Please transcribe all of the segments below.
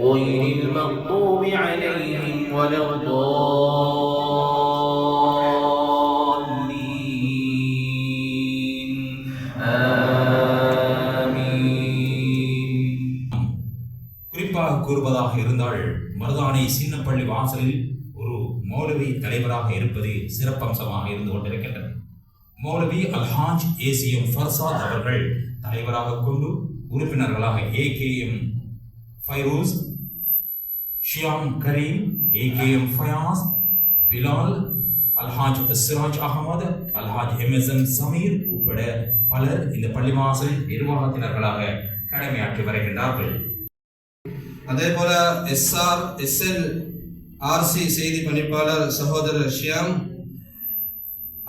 غير المغضوب عليهم ولا الضالين آمين. குறிப்பாக கூறுவதாக இருந்தால் மருதானை சின்னப்பள்ளி வாசலில் ஒரு மௌலவி தலைவராக இருப்பது சிறப்பம்சமாக இருந்து கொண்டிருக்கின்றது. மௌலவி அல்ஹாஜ் ஏசிஎம் ஃபர்சாத் அவர்கள் தலைவராக கொண்டு உறுப்பினர்களாக AKM ஃபைரூஸ், ஷியாம் கரீம், AKM ஃபயாஸ், பிலால், அல்ஹாஜ் சிராஜ் அகமது, அல்ஹாஜ் MSM சமீர் உட்பட பலர் இந்த பள்ளிவாசல் நிர்வாகத்தினர்களாக கடமையாற்றி வருகின்றார்கள். அதே போல SRSLRC செய்தி பணிப்பாளர் சகோதரர் ஷியாம்,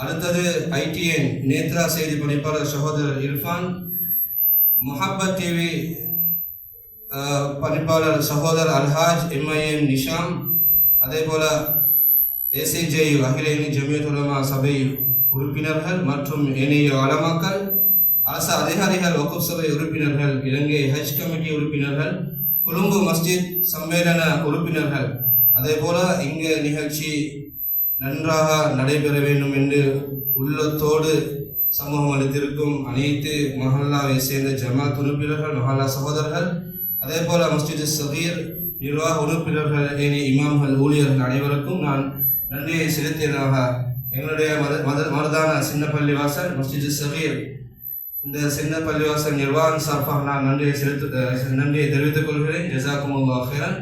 அடுத்தது ITN நேத்ரா செய்தி பணிப்பாளர் சகோதரர் இர்ஃபான், முஹப்பத் டிவி பணிப்பாளர் சகோதரர் அல்ஹாஜ் MIM நிஷாம், அதே போல ACJU அகில இந்திய ஜமியத் உலமா சபை உறுப்பினர்கள் மற்றும் ஏனைய உலமாக்கள், அரசு அதிகாரிகள், வக்ஃப் சபை உறுப்பினர்கள், இலங்கை ஹஜ் கமிட்டி உறுப்பினர்கள், கொழும்பு மஸ்ஜித் சம்மேளன உறுப்பினர்கள், அதே போல இங்கு நிகழ்ச்சி நன்றாக நடைபெற வேண்டும் என்று உள்ளத்தோடு சமூகம் அளித்திருக்கும் அனைத்து மஹல்லாவை சேர்ந்த ஜமாத் உறுப்பினர்கள், மஹல்லா சகோதரர்கள், அதே போல மஸ்ஜித் சகீர் நிர்வாக உறுப்பினர்கள், ஏனைய இமாம்கள், ஊழியர்கள் அனைவருக்கும் நான் நன்றியை செலுத்தியதாக எங்களுடைய மருதான சின்னப்பள்ளி வாசல் மஸ்ஜித் சகீர் இந்த சின்ன பள்ளிவாசல் நிர்வாகம் சார்பாக நான் நன்றியை தெரிவித்துக் கொள்கிறேன். ஜஸாக்குமுல்லாஹ் ஹைரன்.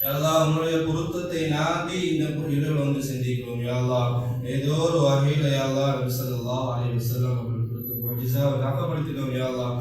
யா உன்னுடைய பொருத்தத்தை நாடி இந்த இடத்தில் வந்து சிந்திக்கிறோம். யா அல்லாஹ், ஏதோ ஒரு வகையில் யா அல்லாஹ் நபி ஸல்லல்லாஹு அலைஹி வஸல்லம் அவர்கள் கொடுத்த முஜிஸாவை ஞாபகப்படுத்தினோம். யா அல்லாஹ்,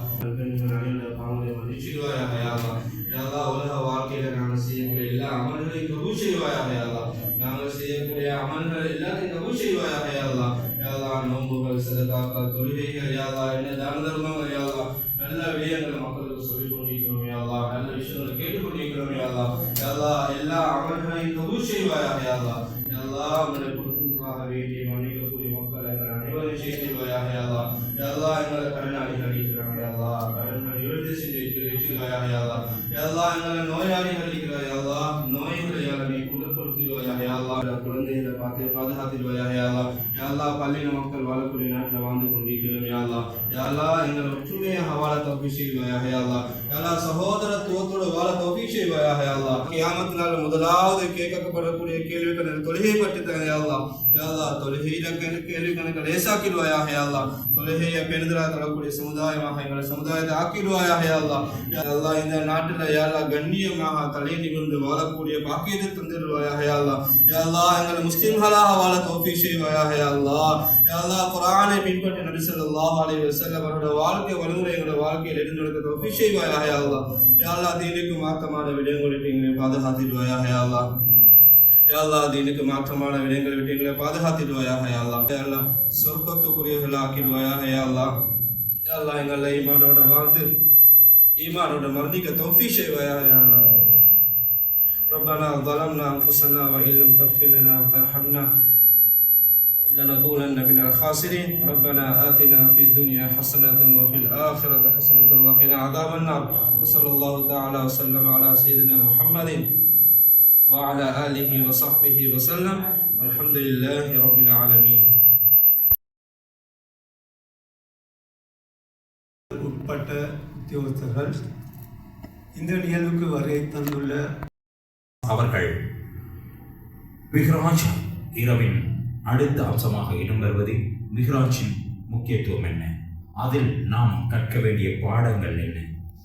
பாவங்களை மன்னிச்சிடுவாயாக. யா அல்லாஹ், யா அல்லாஹ், உலக வாழ்க்கையில நாங்கள் செய்யக்கூடிய எல்லா அமல்களையும் கபூல் செய்வாயாக. யா அல்லாஹ், நாங்கள் செய்யக்கூடிய அமல்கள் எல்லாத்தையும் கபூல் செய்வாயாக. யா அல்லாஹ், யா அல்லாஹ், நோன்புகள், சதகாக்கள், தொழுகைகள், யா அல்லாஹ், என்ன தான தர்மங்கள், யா அல்லாஹ், நல்ல விடயங்களை மக்களுக்கு சொல்லிக் கொண்டிருக்கிறோம். யா அல்லாஹ், நல்ல விஷயங்களை கேட்டுக்கொண்டிருக்கிறோம். யா அல்லாஹ், யா அல்லாஹ், எல்லா அமல்களையும் கபூல் செய்வாயாக. யா அல்லாஹ், யா அல்லாஹ், உங்களுடைய பொருத்தத்துக்காக வேண்டிய மன்னிக்கக்கூடிய மக்கள் எங்கள் அனைவரும் செய்வாயாக. யா அல்லாஹ், யா அல்லாஹ், எங்களை கடனாளிகள் இருக்கிறாங்க. யா அல்லாஹ், கடன்களை நிவர்த்தி செஞ்சு வச்சுவாயாக. யா அல்லாஹ், யா அல்லாஹ், எங்களை நோயாளிகள் இருக்கிறார். யா அல்லாஹ், நோய்களை யாரை குணப்படுத்துவாயாக. யா அல்லாஹ், குழந்தைகளை பார்த்து பாதுகாத்துவாயாக. யா அல்லாஹ், யா அல்லாஹ், பள்ளின மக்கள் வாழக்கூடிய நாட்டில் வாழ்ந்து கொண்டிருக்கிறோம். யா அல்லாஹ், யா அல்லாஹ், எங்களை ஒற்றுமையாக வாழ தௌஃபீக் செய்வாயாக. யா அல்லாஹ், யா அல்லாஹ், சகோதரத்துவத்தோடு வாழ தௌஃபீக் செய்வாயாக. யா அல்லாஹ், கியாமத் நாள் முதலாவது கேட்கப்படக்கூடிய கேள்விகள் தொழுகை பற்றி தான். யா அல்லாஹ், யா அல்லாஹ், தொழுகையில கேள்வி கணக்கு லேசாக்கிடுவாயாக. யா அல்லாஹ், தொழுகையை பெருந்தராக தொழக்கூடிய சமுதாயமாக எங்களை சமுதாயத்தை ஆக்கிடுவாயாக. யா அல்லாஹ், யா அல்லாஹ், இந்த நாட்டில் யா அல்லாஹ் கண்ணியமாக தலை நிமிர்ந்து வாழக்கூடிய பாக்கியத்தை தந்திடுவாயாக. யா அல்லாஹ், யா அல்லாஹ், எங்களை முஸ்லிம்களாக வாழ தௌஃபீக் செய்வாயாக. யா அல்லாஹ், யா அல்லாஹ், குர்ஆனை பின்பற்றி நபி ஸல்லல்லாஹு அலைஹி வஸல்லம் அவருடைய வாழ்க்கை வழிமுறை எங்களுடைய வாழ்க்கையில் எடுத்து நடக்க தௌஃபீக் செய்வாயாக. யா அல்லாஹ், யா அல்லாஹ், தீனுக்கு மாற்றமான விடயங்களை விட்டு எங்களை பாதுகாத்திடுவாயாக. யா அல்லாஹ், யா அல்லாஹ், தீனுக்கு மாற்றமான விடயங்களை விட்டு எங்களை பாதுகாத்திடுவாயாக. யா அல்லாஹ், யா அல்லாஹ், சொர்க்கத்துக்குரியவர்கள் ஆக்கிடுவாயாக. யா அல்லாஹ், யா அல்லாஹ், எங்களை ஈமானோட வாழ்ந்து ஈமானோட மரணிக்க தௌஃபீக் செய்வாயாக. யா அல்லாஹ், ربنا ظلمنا أنفسنا وإن لم تغفر لنا وترحمنا لنكونن من الخاسرين. ربنا آتنا في الدنيا حسنة وفي الآخرة حسنة وقنا عذاب النار. وصلى الله تعالى وسلم على سيدنا محمد وعلى آله وصحبه وسلم والحمد لله رب العالمين. உட்பட்ட உத்தியோகஸ்தர்கள் இந்த நிகழ்வுக்கு வருகை தந்துள்ள அவர்கள் மிஹ்ராஜ் இரவின் அடுத்த அம்சமாக இடம்பெறுவது மிஹ்ராஜின் முக்கியத்துவம் என்ன, அதில் நாம் கற்க வேண்டிய பாடங்கள் என்ன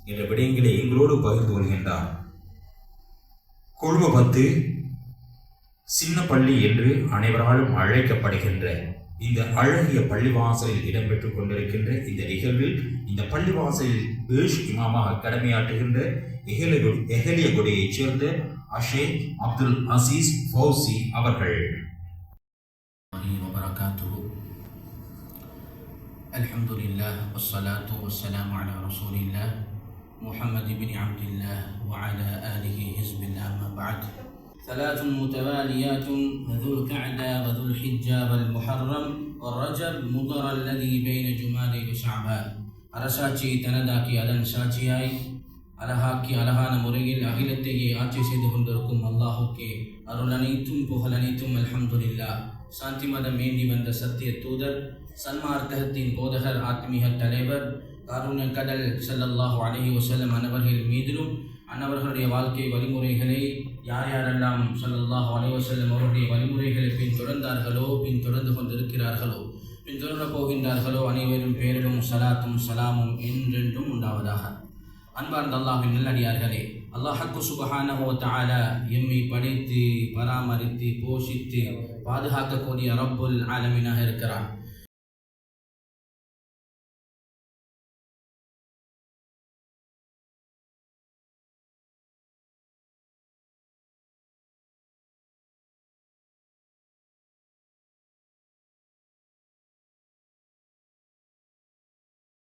என்ற விடயங்களை எங்களோடு பகிர்ந்து கொள்கின்றார். கொழும்பு 10 சின்ன பள்ளி என்று அனைவராலும் அழைக்கப்படுகின்ற இந்த அழகிய பள்ளிவாசலில் இடம்பெற்றுக் கொண்டிருக்கின்ற இந்த நிகழ்வில் இந்த பள்ளிவாசலில் பேஷ் இமாமாக கடமையாற்றுகின்ற எஹலிய கொடியைச் சேர்ந்த அஷேக் அப்துல் அசீஸ் ஃபௌசி அவர்கள். அல்ஹம்துலில்லாஹ் வஸ்ஸலாத்து வஸ்ஸலாமு அலா ரசூலில்லாஹ் முஹம்மது பின் அப்துல்லாஹ் வஅலா ஆலிஹி ஹிஸ்பில்லாஹ் அம்மா பஅத். ثلاث متواليات ذو القعدة وذو الحجة والمحرم والرجب مضر الذي بين جمادى وشعبان. அரசாட்சியை தனதாக்கி அதன் சாட்சியாய் அழகாக்கி அழகான முறையில் அகிலத்தையே ஆட்சி செய்து கொண்டிருக்கும் அல்லாஹுக்கே அருள் அனைத்தும் புகழ் அனைத்தும் அல்ஹம்துலில்லாஹ். சாந்தி மதம் வேண்டி வந்த சத்திய தூதர், சன்மார்க்கத்தின் போதகர், ஆத்மீக தலைவர், காருண்ய கடல் ஸல்லல்லாஹு அலைஹி வஸல்லம் அன்னவர்கள் மீதிலும் அன்னவர்களுடைய வாழ்க்கை வழிமுறைகளை யார் யாரெல்லாம் ஸல்லல்லாஹு அலைஹி வஸல்லம் அவருடைய வழிமுறைகளை பின்தொடர்ந்தார்களோ, பின்தொடர்ந்து கொண்டிருக்கிறார்களோ, பின்தொடரப் போகின்றார்களோ அனைவரும் பேரிலும் சலாத்தும் சலாமும் என்றென்றும் உண்டாவதாக. அன்பார்ந்த அல்லாஹ்வின் நல்லடியார்களே, அல்லாஹ் சுப்ஹானஹு வ தஆலா எம்மை படைத்து பராமரித்து போஷித்து பாதுகாக்கக்கூடிய ரப்புல் ஆலமீனாக இருக்கிறான்.